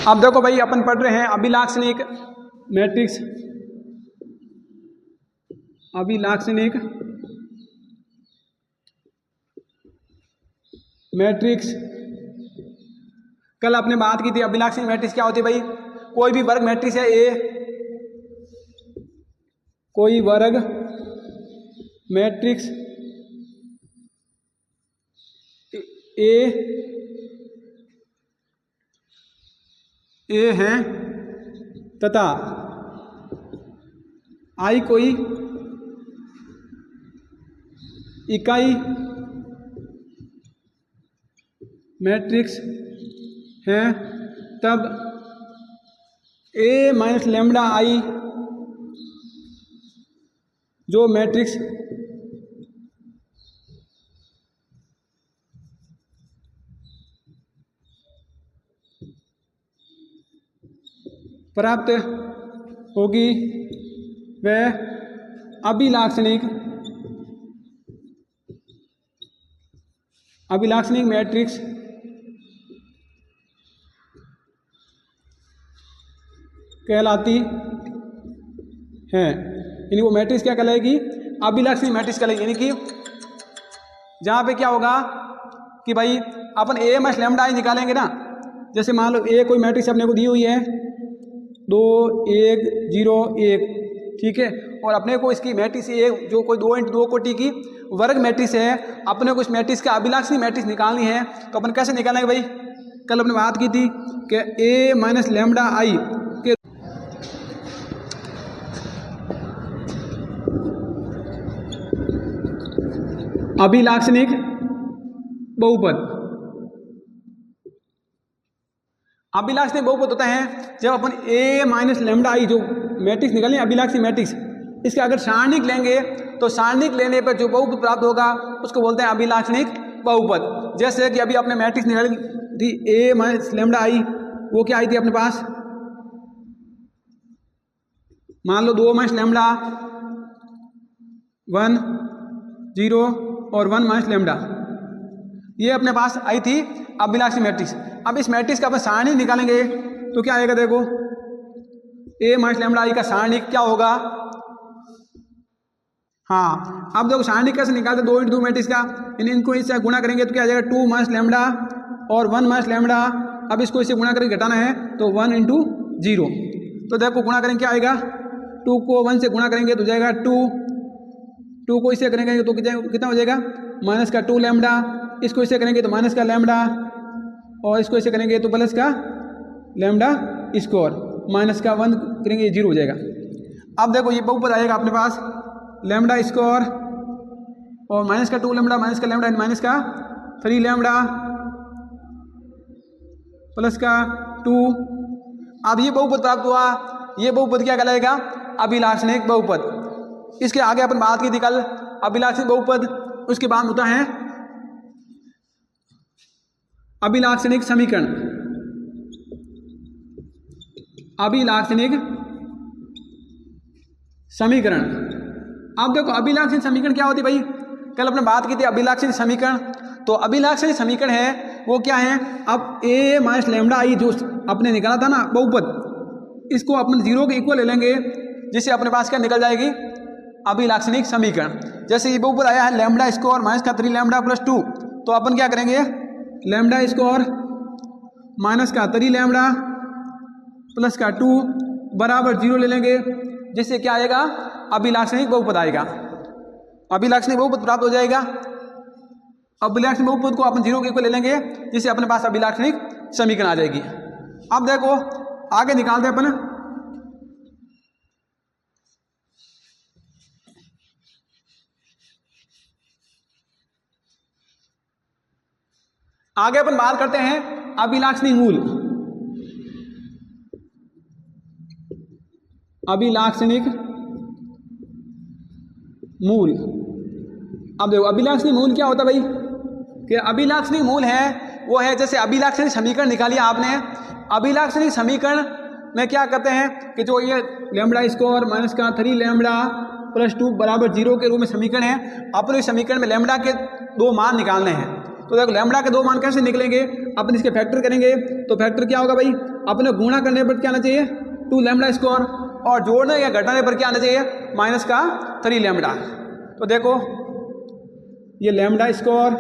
अब देखो भाई अपन पढ़ रहे हैं अभिलाक्षणिक मैट्रिक्स, अभिलाक्षणिक मैट्रिक्स। कल आपने बात की थी अभिलाक्षणिक मैट्रिक्स क्या होती है भाई। कोई भी वर्ग मैट्रिक्स है ए, कोई वर्ग मैट्रिक्स ए है तथा आई कोई इकाई मैट्रिक्स है, तब ए माइनस लैम्बडा आई जो मैट्रिक्स प्राप्त होगी वह अभिलाक्षणिक मैट्रिक्स कहलाती है। यानी वो मैट्रिक्स क्या कहलाएगी, अभिलाक्षणिक मैट्रिक्स कहलाएगी। यानी कि जहाँ पे क्या होगा कि भाई अपन ए माइनस लैम्बडा आई निकालेंगे ना, जैसे मान लो ए कोई मैट्रिक्स अपने को दी हुई है 2 1 0 1, ठीक है, और अपने को इसकी मैट्रिक्स ए जो कोई 2 × 2 कोटि की वर्ग मैट्रिक्स है, अपने को इस मैट्रिक्स का अभिलाक्षणिक मैट्रिक्स निकालनी है। तो अपन कैसे निकालेंगे भाई, कल अपने बात की थी कि ए माइनस लैम्बडा आई के अभिलाक्षणिक बहुपद। अभिलाक्षणिक बहुपद होता है जब अपन ए माइनस लैम्बडा आई जो मैट्रिक्स निकालें अभिलाक्षणिक मैट्रिक्स, इसके अगर सारणिक लेंगे तो सारणिक लेने पर जो बहुपद प्राप्त होगा उसको बोलते हैं अभिलाक्षणिक बहुपद। जैसे कि अभी आपने मैट्रिक्स निकाली थी ए माइनस लैम्बडा आई, वो क्या आई थी अपने पास, मान लो 2 माइनस लैम्बडा 1 0 और 1 माइनस लैम्बडा, ये अपने पास आई थी अभिलाक्षणिक मैट्रिक्स। अब इस मैट्रिक्स का अपन सारणिक निकालेंगे तो क्या आएगा, देखो ए माइनस लैम्बडा आई का सारणिक क्या होगा। हाँ, अब देखो सारणिक कैसे निकालते, 2 × 2 मैट्रिक्स का, इनको इससे गुणा करेंगे तो क्या आ जाएगा 2 माइनस लैम्बडा और 1 माइनस लैम्बडा। अब इसको इससे गुणा करके घटाना है तो 1 × 0। तो देखो गुणा करेंगे क्या आएगा, 2 को 1 से गुणा करेंगे तो जाएगा 2 को इससे करेंगे तो कितना हो जाएगा माइनस का 2 लैम्बडा, इसको इससे करेंगे तो माइनस का लैम्बडा, और इसको इससे करेंगे तो प्लस का लैम्बडा स्क्वायर, माइनस का 1 करेंगे 0 हो जाएगा। अब देखो ये बहुपद आएगा अपने पास लैम्बडा स्क्वायर और माइनस का 2 लैम्बडा माइनस का लैम्बडा माइनस का 3 लैम्बडा प्लस का 2। अब ये बहुपद प्राप्त हुआ, ये बहुपद क्या कहलाएगा, अभिलाक्षणिक बहुपद। इसके आगे अपन बात की थी कल अभिलाक्षणिक बहुपद, उसके बाद होता है अभिलाक्षणिक समीकरण। अभिलाक्षणिक समीकरण, अब देखो अभिलाक्षणिक समीकरण क्या होती है भाई, कल अपने बात की थी अभिलाक्षणिक समीकरण। तो अभिलाक्षणिक समीकरण है वो क्या है, अब ए माइनस लैम्बडा आई जो अपने निकाला था ना बहुपद, इसको अपन 0 के इक्वल ले लेंगे, जिससे अपने पास क्या निकल जाएगी अभिलाक्षणिक समीकरण। जैसे ये बहुपद आया है लैम्बडा स्क्वायर माइनस का 3 लैम्बडा प्लस 2, तो अपन क्या करेंगे लैम्बडा स्क्वायर माइनस का 3 लैम्बडा प्लस का 2 बराबर 0 ले लेंगे, जिससे क्या आएगा अभिलाक्षणिक बहुपद आएगा। अभिलाक्षणिक बहुपद प्राप्त हो जाएगा। अभिलाक्षणिक बहुपद को अपन 0 के इक्वल ले लेंगे, जिससे अपने पास अभिलाक्षणिक समीकरण आ जाएगी। अब देखो आगे निकालते हैं अपन बात करते हैं अभिलाक्षणिक मूल। अभिलाक्षणिक मूल, अब देखो अभिलाक्षणिक मूल क्या होता है भाई, कि अभिलाक्षणिक मूल है वो है जैसे अभिलाक्षणिक समीकरण निकालिए आपने, अभिलाक्षणिक समीकरण में क्या करते हैं कि जो ये लैम्बडा स्क्वायर माइनस का 3 लैम्बडा प्लस 2 बराबर 0 के रूप में समीकरण है, अपन इस समीकरण में लैम्बडा के 2 मान निकालने हैं। तो देखो लैम्बडा के 2 मान कैसे निकलेंगे, अपन इसके फैक्टर करेंगे तो फैक्टर क्या होगा भाई, अपने गुणा करने पर क्या आना चाहिए 2 लैम्डा स्क्वायर, और जोड़ने या घटाने पर क्या आना चाहिए माइनस का 3 लैम्डा। तो देखो ये लैम्डा स्क्वायर,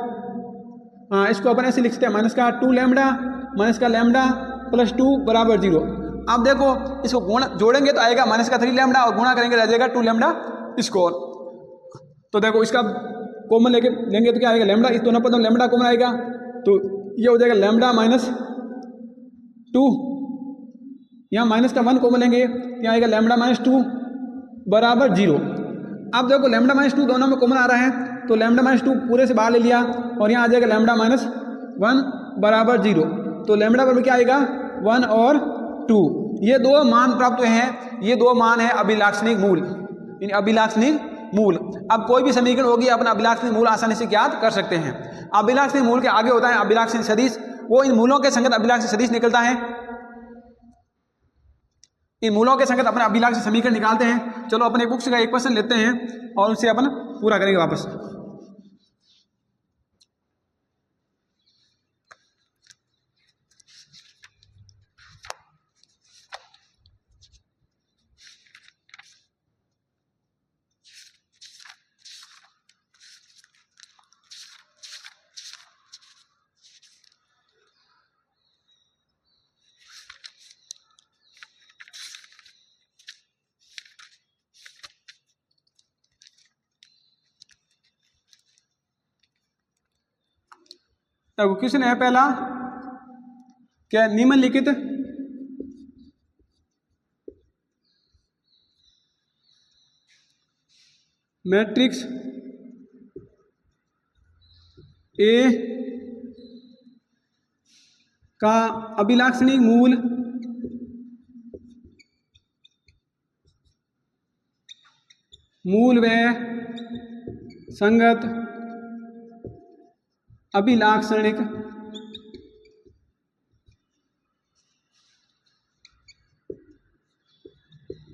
हाँ इसको अपन ऐसे लिखते हैं माइनस का 2 लैम्डा माइनस का लैम्डा प्लस 2 बराबर 0। अब देखो इसको गुणा जोड़ेंगे तो आएगा माइनस का 3 लैम्डा और गुणा करेंगे रह जाएगा 2 लैम्डा स्क्वायर। तो देखो इसका कॉमन लेंगे तो क्या आएगा लैम्डा, इस दोनों पर लैम्डा कॉमन आएगा तो ये हो जाएगा लैम्डा माइनस 2, यहाँ माइनस का 1 कॉमन लेंगे यहाँ आएगा लैम्डा माइनस 2 बराबर 0। अब देखो लैम्डा माइनस 2 दोनों में कॉमन आ रहा है तो लैम्डा माइनस 2 पूरे से बाहर ले लिया और यहाँ आ जाएगा लैम्डा माइनस 1 बराबर 0। तो लैम्डा बराबर क्या आएगा 1 और 2। ये दो मान प्राप्त हुए हैं, ये दो मान है अभिलाक्षणिक मूल, यानी अभिलाक्षणिक मूल। अब कोई भी समीकरण होगी अपना अभिलाक्षणिक मूल आसानी से ज्ञात कर सकते हैं। अभिलाक्षणिक मूल के आगे होता है अभिलाक्षणिक सदिश, वो इन मूलों के संगत अभिलाक्षणिक सदिश निकलता है। इन मूलों के संगत अपने अभिलाक्षणिक समीकरण निकालते हैं। चलो अपने बुक से एक क्वेश्चन लेते हैं और उसे अपन पूरा करेंगे वापस। क्वेश्चन है पहला, क्या निम्नलिखित मैट्रिक्स ए का अभिलाक्षणिक मूल व संगत अभिलाक्षणिक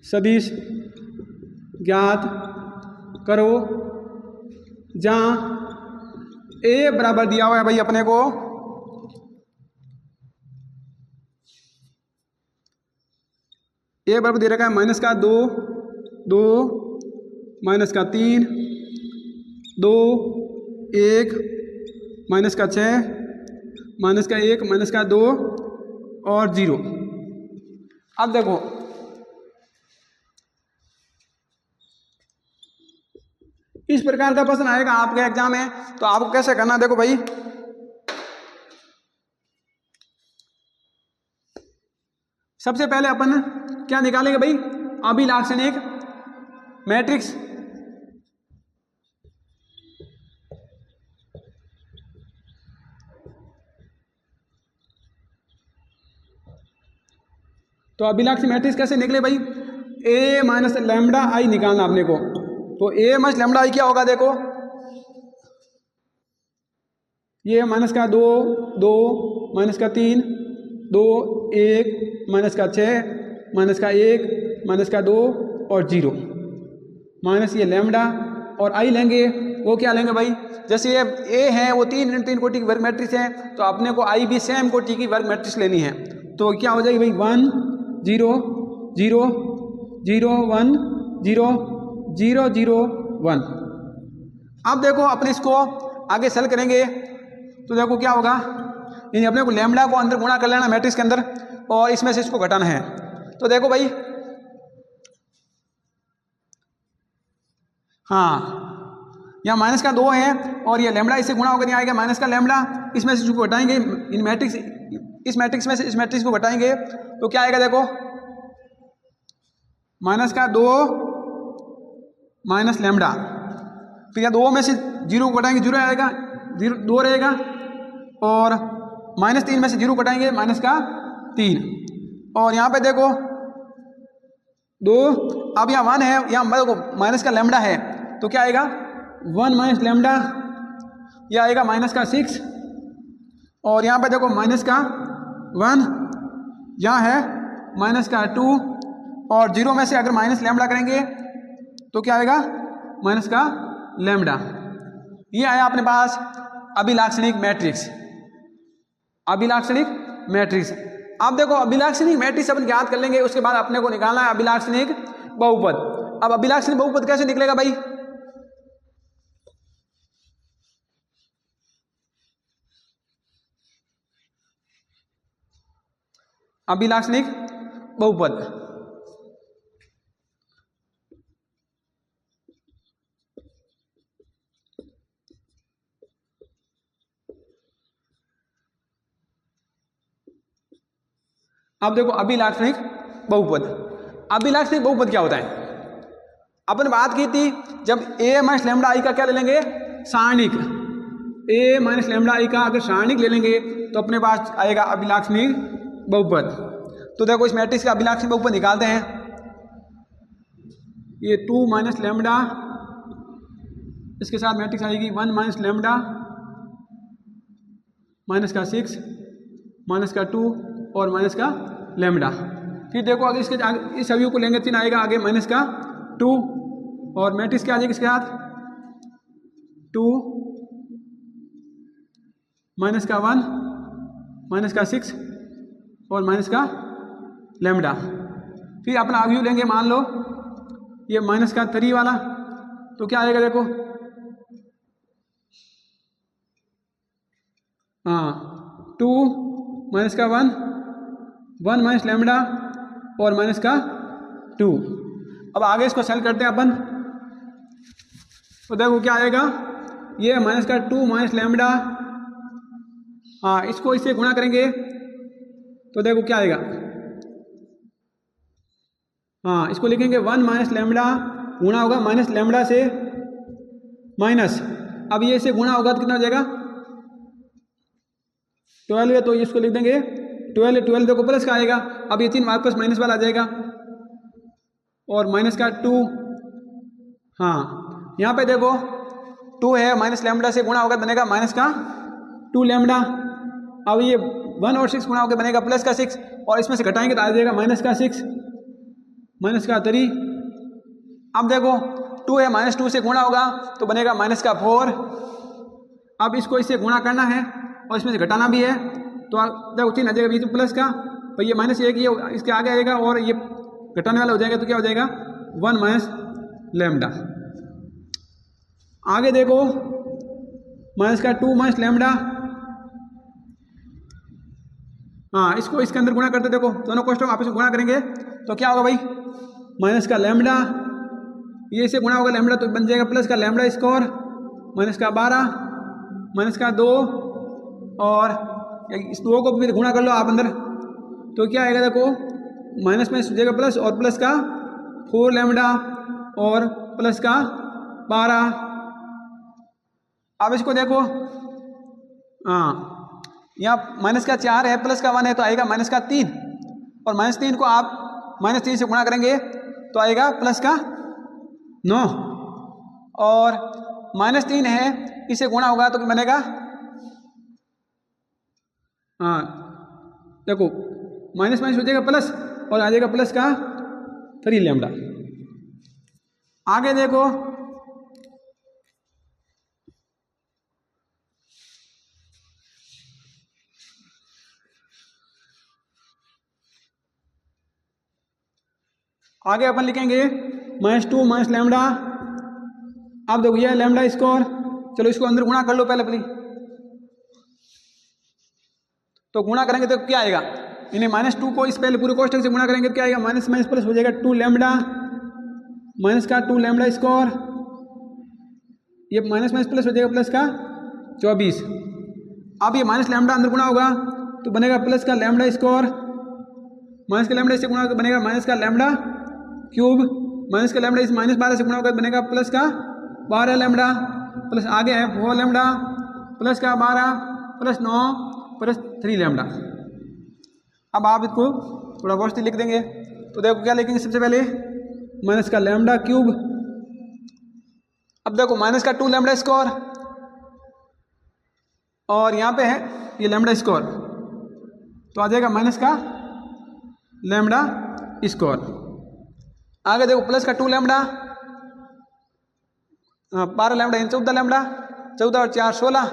सदिश ज्ञात करो, जहां ए बराबर दिया हुआ है भाई अपने को ए बराबर दे रखा है माइनस का 2 2 माइनस का 3 2 1 माइनस का 6 माइनस का 1 माइनस का 2 और 0। अब देखो इस प्रकार का प्रश्न आएगा आपके एग्जाम में, तो आपको कैसे करना, देखो भाई सबसे पहले अपन क्या निकालेंगे भाई अभिलाक्षणिक मैट्रिक्स। तो अभिलाक्षणिक मैट्रिक्स कैसे निकले भाई, ए माइनस लैम्डा आई निकालना अपने को। तो ए माइनस लैम्डा आई क्या होगा, देखो ये माइनस का 2 2 माइनस का 3 2 1 माइनस का 6 माइनस का 1 माइनस का 2 और 0 माइनस ये लैम्डा और आई लेंगे, वो क्या लेंगे भाई, जैसे ये ए है वो 3 कोटि की वर्ग मैट्रिक्स है, तो अपने को आई भी सेम कोटि की वर्ग मैट्रिक्स लेनी है। तो क्या हो जाएगी भाई 1 0 0 0 1 0 0 0 1। अब देखो अपने इसको आगे सेल करेंगे तो देखो क्या होगा, यानी अपने को लैम्डा को अंदर गुणा कर लेना मैट्रिक्स के अंदर और इसमें से इसको घटाना है। तो देखो भाई हाँ यहाँ माइनस का 2 है और ये लैम्डा इससे गुणा होकर यहाँ आएगा माइनस का लैम्डा, इसमें से इसको घटाएंगे इन मैट्रिक्स, इस मैट्रिक्स में से इस मैट्रिक्स को घटाएंगे तो क्या आएगा, देखो माइनस का 2 माइनस लैम्डा, फिर यहाँ 2 में से 0 को घटाएंगे 0 आएगा 2 रहेगा, और -3 में से 0 घटाएंगे माइनस का 3, और यहाँ पे देखो 2, अब यहाँ 1 है, यहाँ देखो माइनस का लैम्डा है तो क्या आएगा 1 माइनस लैम्डा, यह आएगा माइनस का 6, और यहाँ पे देखो माइनस का 1, यहाँ है माइनस का 2, और 0 में से अगर माइनस लैम्डा करेंगे तो क्या आएगा माइनस का लैम्डा। ये आया अपने पास अभिलाक्षणिक मैट्रिक्स, अभिलाक्षणिक मैट्रिक्स। आप देखो अभिलाक्षणिक मैट्रिक्स अपन याद कर लेंगे, उसके बाद अपने को निकालना है अभिलाक्षणिक बहुपद। अब अभिलाक्षणिक बहुपद कैसे निकलेगा भाई? अभिलाक्षणिक बहुपद अब देखो अभिलाक्षणिक बहुपद, अभिलाक्षणिक बहुपद क्या होता है? अपन बात की थी जब a माइनस लैम्डा आई का क्या ले लेंगे? सारणिक। a माइनस लैम्डा आई का अगर सारणिक ले लेंगे तो अपने पास आएगा अभिलाक्षणिक बहुपद। तो देखो इस मैट्रिक्स का अभिलाक्षणिक बहुपद निकालते हैं। ये 2 माइनस लैम्डा, इसके साथ मैट्रिक्स आएगी 1 माइनस लैम्डा माइनस का 6 माइनस का 2 और माइनस का लैम्डा। फिर देखो अगर इसके आगे इस अवयव को लेंगे 3 आएगा आगे माइनस का 2 और मैट्रिक्स क्या आ जाएगी इसके साथ 2 माइनस का 1 माइनस का 6 और माइनस का लैम्डा। फिर अपना अवयव लेंगे, मान लो ये माइनस का 3 वाला, तो क्या आएगा देखो, हाँ 2 माइनस का 1 माइनस लैम्डा और माइनस का 2। अब आगे इसको सेल करते हैं अपन, तो देखो क्या आएगा, ये माइनस का 2 माइनस लैम्डा, हाँ इसको इससे गुणा करेंगे तो देखो क्या आएगा, हाँ इसको लिखेंगे 1 माइनस लैम्डा गुणा होगा माइनस लैम्डा से माइनस, अब ये इससे गुणा होगा तो कितना हो जाएगा 12 है, तो इसको लिख देंगे 12 देखो प्लस का आएगा, अब ये 3 वापस माइनस वाला आ जाएगा और माइनस का 2, हाँ यहाँ पे देखो 2 है माइनस लैम्डा से गुणा होकर बनेगा माइनस का 2 लैम्डा। अब ये 1 और 6 गुणा होकर बनेगा प्लस का 6 और इसमें से घटाएंगे तो आ जाएगा माइनस का 6 माइनस का 3। अब देखो 2 है माइनस 2 से गुणा होगा तो बनेगा माइनस का 4। अब इसको इससे गुणा करना है और इसमें से घटाना भी है, तो देखो 3 आ जाएगा बीच में प्लस का, तो ये माइनस 1 ये इसके आगे आएगा और ये घटाने वाला हो जाएगा, तो क्या हो जाएगा 1 माइनस लैम्डा। आगे देखो माइनस का 2 माइनस लैम्डा, हाँ इसको इसके अंदर गुणा करते, देखो दोनों कोष्ठक आपस में गुणा करेंगे तो क्या होगा भाई, माइनस का लैम्डा, ये इसे गुणा होगा लैम्डा तो बन जाएगा प्लस का लैम्डा स्क्वायर माइनस का 12 माइनस का 2 और इस 2 को भी गुणा कर लो आप अंदर, तो क्या आएगा देखो माइनस में हो जाएगा प्लस और प्लस का 4 लैम्डा और प्लस का 12। अब इसको देखो, हाँ यहाँ माइनस का 4 है प्लस का 1 है तो आएगा माइनस का 3 और माइनस 3 को आप माइनस 3 से गुणा करेंगे तो आएगा प्लस का 9 और माइनस 3 है इसे गुणा होगा तो बनेगा, हाँ देखो माइनस माइनस हो जाएगा प्लस और आ जाएगा प्लस का 3 लैम्डा। आगे देखो आगे अपन लिखेंगे -2 माइनस लैम्डा। अब देखो ये लैम्डा स्क्वायर, चलो इसको अंदर गुणा कर लो पहले अपनी, तो गुणा करेंगे तो क्या आएगा, इन्हें -2 को इस पहले पूरे कोष्ठक से गुणा करेंगे तो क्या आएगा, माइनस माइनस प्लस हो जाएगा 2 लैम्डा माइनस का 2 लैम्डा स्क्वायर, ये माइनस माइनस प्लस हो जाएगा प्लस का 24। अब ये माइनस लैम्डा अंदर गुणा होगा तो बनेगा प्लस का लैम्डा स्क्वायर माइनस का लैम्डा इससे गुणा होकर बनेगा माइनस का लैम्डा क्यूब माइनस का लैम्डा इस माइनस 12 से गुणा होकर बनेगा प्लस का 12 लैम्डा प्लस आगे है 4 लैम्डा प्लस का 12 प्लस 9 प्लस 3 लैम्डा। अब आप इसको थोड़ा बहुत लिख देंगे तो देखो क्या लिखेंगे, सबसे पहले माइनस का लैम्डा क्यूब, अब देखो माइनस का 2 लैम्डा स्क्वायर और यहाँ पे है ये लैम्डा स्क्वायर तो आ जाएगा माइनस का लैम्डा स्क्वायर। आगे देखो प्लस का 2 लैम्डा, 12 लैम्डा 14 लैम्डा, 14 और 4 16,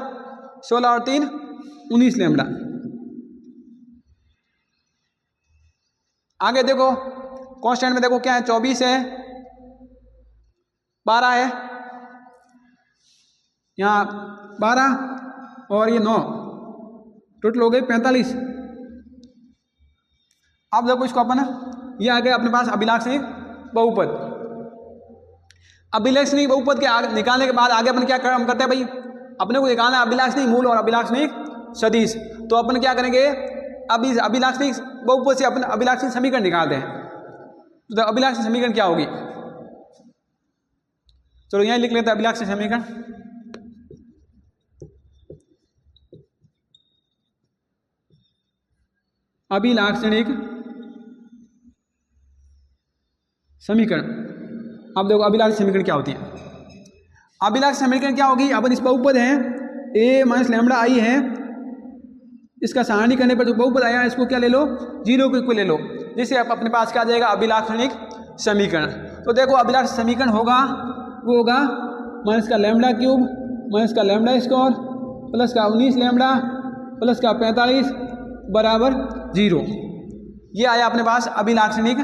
16 और 3 19 लैम्डा। आगे देखो कांस्टेंट में देखो क्या है, 24 है, 12 है, यहाँ 12 और ये 9, टोटल हो गए 45। अब देखो इसको अपन, ये आ गया अपने पास अभिलाक्षणिक बहुपद। अभिलाक्षणिक बहुपद के आगे निकालने के बाद आगे अपन क्या काम करते हैं भाई, अपने को निकालना है अभिलाक्षणिक मूल और अभिलाक्षणिक सदिश। तो अपन क्या करेंगे, अब इस अभिलाक्षणिक बहुपद से अपन अभिलाक्षणिक समीकरण निकालते हैं। तो अभिलाक्षणिक समीकरण क्या होगी, चलो यहां लिख लेते हैं अभिलाक्षणिक समीकरण। अभिलाक्षणिक समीकरण, अब देखो अभिलाक्षणिक समीकरण क्या होती है। अभिलाक्षणिक समीकरण क्या होगी, अपन इस बहुपद है a माइनस लैम्बडा आई है, इसका सारणी करने पर जो बहुपद आया इसको क्या ले लो, 0 को इक्वल ले लो, जिससे आप अपने पास क्या आ जाएगा अभिलाक्षणिक समीकरण। तो देखो अभिलाक्षणिक समीकरण होगा, वो होगा माइनस का लैम्बडा क्यूब माइनस का लैम्बडा स्क्वायर प्लस का 19 लैम्बडा प्लस का 45 बराबर 0। ये आया अपने पास अभिलाक्षणिक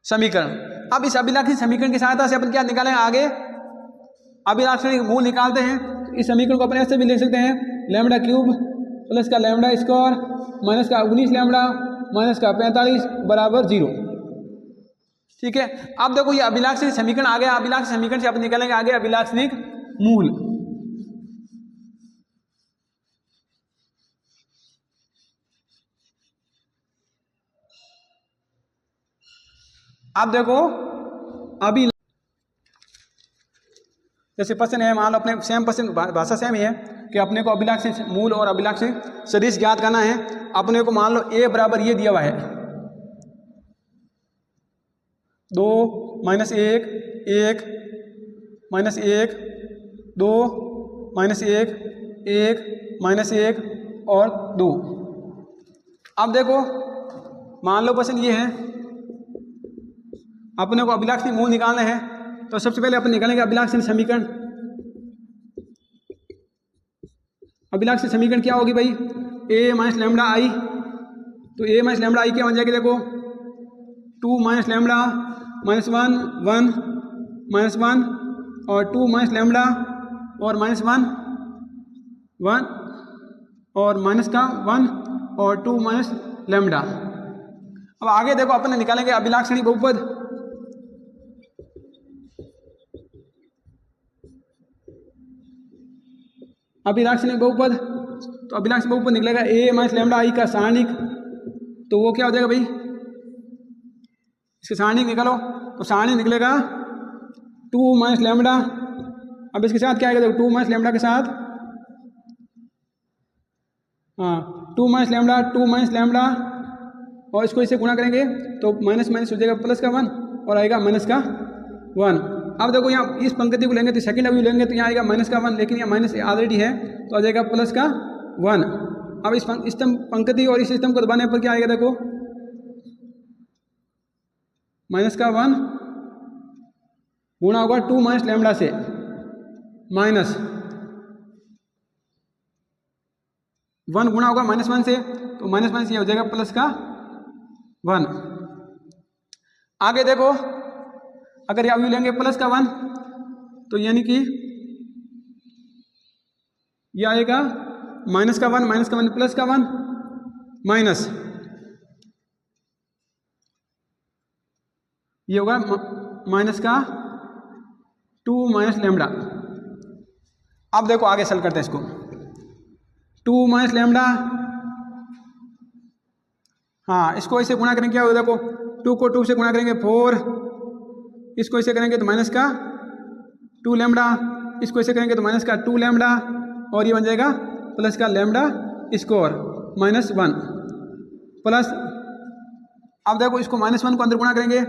समीकरण। अब इस अभिलाक्षणिक समीकरण की सहायता से अपन क्या निकालेंगे, आगे अभिलाक्षणिक मूल निकालते हैं। तो इस समीकरण को अपन ऐसे भी लिख सकते हैं, लैम्बडा क्यूब प्लस का लैम्बडा स्क्वायर माइनस का 19 लैम्बडा माइनस का 45 बराबर 0। ठीक है, अब देखो ये अभिलाक्षणिक समीकरण आ गया, अभिलाक्षणिक समीकरण से अपन निकालेंगे आगे अभिलाक्षणिक मूल। अब देखो अभी जैसे प्रश्न है, मान लो अपने सेम प्रश्न, भाषा सेम ही है कि अपने को अभिलाक्षणिक मूल और अभिलाक्षणिक सदिश ज्ञात करना है। अपने को मान लो a बराबर ये दिया हुआ है 2 माइनस 1 1 माइनस 1 2 माइनस 1 1 माइनस 1 और 2। अब देखो मान लो प्रश्न ये है, अपने को अभिलाक्षणिक मूल निकालने हैं। तो सबसे पहले अपन निकालेंगे अभिलाक्षणिक समीकरण। अभिलाक्षणिक समीकरण क्या होगी भाई, a माइनस लैम्बडा आई। तो a माइनस लैम्बडा आई क्या बन जाएगी, देखो 2 माइनस लैम्बडा माइनस 1 1 माइनस 1 और 2 माइनस लैम्बडा और माइनस 1 1 और माइनस का 1 और 2 माइनस लैम्बडा। अब आगे देखो अपन निकालेंगे अभिलाक्षणिक बहुपद। अभिलाक्षणिक बहुपद, तो अभिलाक्षणिक बहुपद निकलेगा a माइनस लैम्बडा आई का सारणिक। तो वो क्या हो जाएगा भाई, इसके सारणिक निकालो। तो सारणिक निकलेगा 2 माइनस लैम्बडा। अब इसके साथ क्या आएगा, देखो 2 माइनस लैम्बडा के साथ, हाँ 2 माइनस लैम्बडा 2 माइनस लैम्बडा और इसको इससे गुणा करेंगे तो माइनस माइनस हो जाएगा प्लस का 1 और आएगा माइनस का 1। अब देखो यहाँ इस पंक्ति को लेंगे तो सेकंड अवयव लेंगे तो यहाँ आएगा माइनस का 1, लेकिन यहाँ माइनस ऑलरेडी है तो आ जाएगा प्लस का 1। अब इस स्तंभ पंक्ति और इस स्तंभ को दबाने पर क्या आएगा, देखो माइनस का 1 गुणा होगा 2 माइनस लैम्बडा से माइनस 1 गुणा होगा माइनस 1 से, तो माइनस 1 से हो जाएगा प्लस का 1। आगे देखो अगर अवयव लेंगे प्लस का 1 तो यानी कि यह आएगा माइनस का 1 प्लस का 1 माइनस ये होगा माइनस का 2 माइनस लैम्बडा। अब देखो आगे सॉल्व करते हैं इसको। 2 माइनस लैम्बडा, हाँ इसको ऐसे गुणा करेंगे क्या होगा, देखो 2 को 2 से गुणा करेंगे 4, इसको ऐसे करेंगे तो माइनस का 2 लैम्बडा, इसको ऐसे करेंगे तो माइनस का 2 लैम्बडा और ये बन जाएगा प्लस का लैम्बडा स्क्वायर माइनस 1 प्लस। अब देखो इसको माइनस 1 को अंदर गुणा करेंगे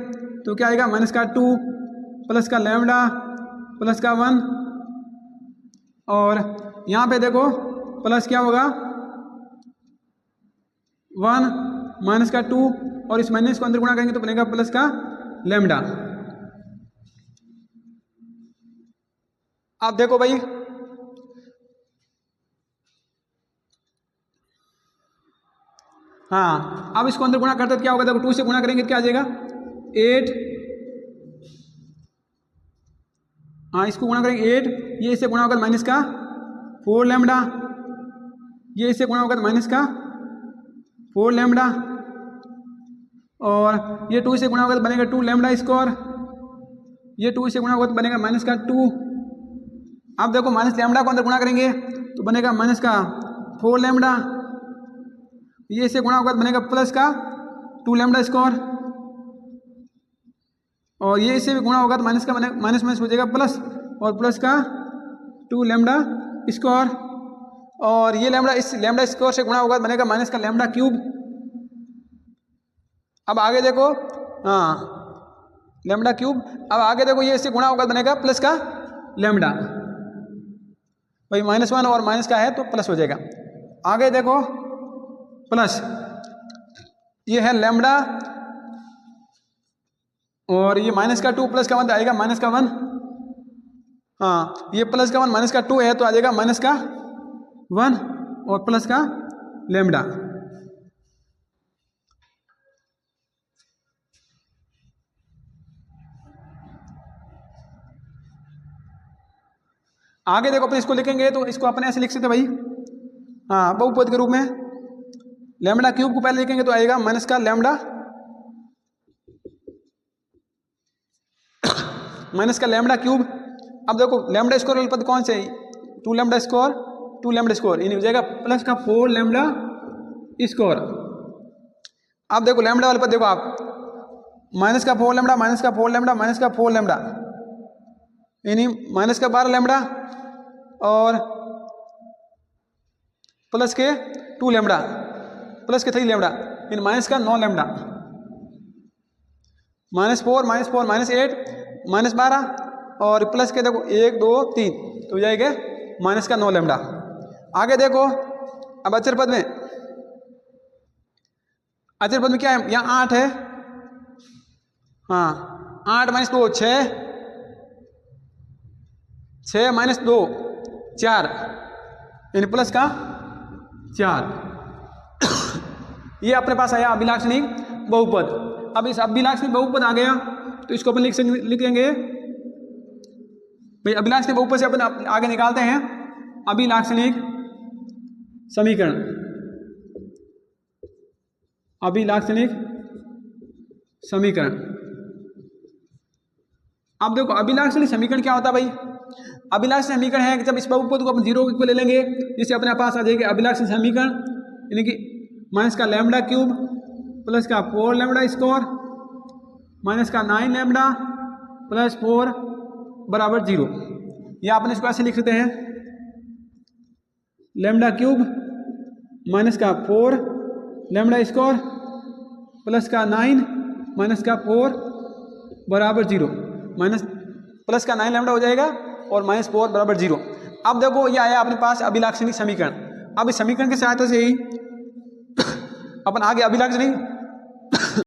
तो क्या आएगा, माइनस का 2 प्लस का लैम्बडा प्लस का 1 और यहाँ पे देखो प्लस क्या होगा 1 माइनस का 2 और इस माइनस को अंदर गुणा करेंगे तो बनेगा प्लस का लैम्बडा। अब देखो भाई हाँ, अब इसको अंदर गुणा करते तो क्या होगा, देखो 2 से गुणा करेंगे तो क्या आ जाएगा 8, हाँ इसको गुणा करेंगे 8, ये इससे गुणा होगा माइनस का 4 लैम्बडा, ये इससे गुणा होगा माइनस का 4 लैम्बडा, और ये 2 से गुणा होगा तो बनेगा 2 लैम्बडा स्क्वायर, ये 2 से गुणा होगा तो बनेगा माइनस का 2। अब देखो माइनस लैम्बडा को अंदर गुणा करेंगे तो बनेगा माइनस का 4 लैम्बडा, ये इससे गुणा होगा तो बनेगा प्लस का 2 लैम्बडा स्क्वायर, और ये इससे भी गुणा होगा तो माइनस का माइनस माइनस हो जाएगा प्लस, और प्लस का 2 लैम्बडा स्क्वायर, और ये लैम्बडा इस लैम्बडा स्क्वायर से गुणा होगा तो बनेगा माइनस का लैम्बडा क्यूब। अब आगे देखो, हाँ लैम्बडा क्यूब, अब आगे देखो ये इससे गुणा होगा तो बनेगा प्लस का लैम्बडा, भाई -1 और माइनस का है तो प्लस हो जाएगा। आगे देखो प्लस, ये है लैम्बडा, और ये माइनस का 2 प्लस का 1 आएगा माइनस का 1, हाँ ये प्लस का 1 माइनस का 2 है तो आ जाएगा माइनस का 1 और प्लस का लैम्बडा। आगे देखो अपने इसको लिखेंगे तो इसको अपने ऐसे लिख सकते भाई, हाँ बहुपद के रूप में, लैम्बडा क्यूब को पहले लिखेंगे तो आएगा माइनस का लैम्बडा माइनस का लैम्बडा क्यूब। अब देखो लैम्बडा स्क्वायर वाले पद कौन से, 2 लैम्बडा स्क्वायर 2 लैम्बडा स्क्वायर, यानी हो जाएगा प्लस का 4 लैम्बडा स्क्वायर। अब देखो लैम्बडा वाले पद देखो आप, माइनस का 4 लैम्बडा माइनस का 4 लैम्बडा माइनस का 4 लैम्बडा, यानी माइनस का 12 लैम्बडा और प्लस के 2 लैम्बडा प्लस के 3 लैम्बडा, यानी माइनस का 9 लैम्बडा, -4 -8 -12, और प्लस के देखो 1 2 3 तो हो जाएगा माइनस का 9 लैम्बडा। आगे देखो अब अचर पद में, अचर पद में क्या है, यहाँ 8 है, हाँ 8 - 2 6, 6 - 2 4, यानी प्लस का 4। ये अपने पास आया अभिलाक्षणिक बहुपद। अब इस अभिलाक्षणिक बहुपद आ गया तो इसको अपन लिख देंगे भाई, अभिलाक्षणिक बहुपद से अपन आगे निकालते हैं अभिलाक्षणिक समीकरण। अभिलाक्षणिक समीकरण, अब देखो अभिलाक्षणिक समीकरण क्या होता है भाई, अभिलाक्षणिक समीकरण है कि जब इस बहुपद को अपन 0 को ले लेंगे, जिससे अपने पास आ जाएगा अभिलाक्षणिक समीकरण, यानी कि माइनस का लैम्बडा क्यूब प्लस का 4 लैम्बडा स्क्वायर माइनस का 9 लैम्बडा प्लस 4 बराबर 0। या अपन इसको ऐसे लिख सकते हैं, लैम्बडा क्यूब माइनस का 4 लैम्बडा स्क्वायर प्लस का 9 माइनस का 4 बराबर 0, माइनस प्लस का 9 लैम्बडा हो जाएगा और -4 बराबर 0। अब देखो ये आया अपने पास अभिलाक्षणिक समीकरण। अब इस समीकरण की सहायता से ही अपन आगे अभिलाक्षणिक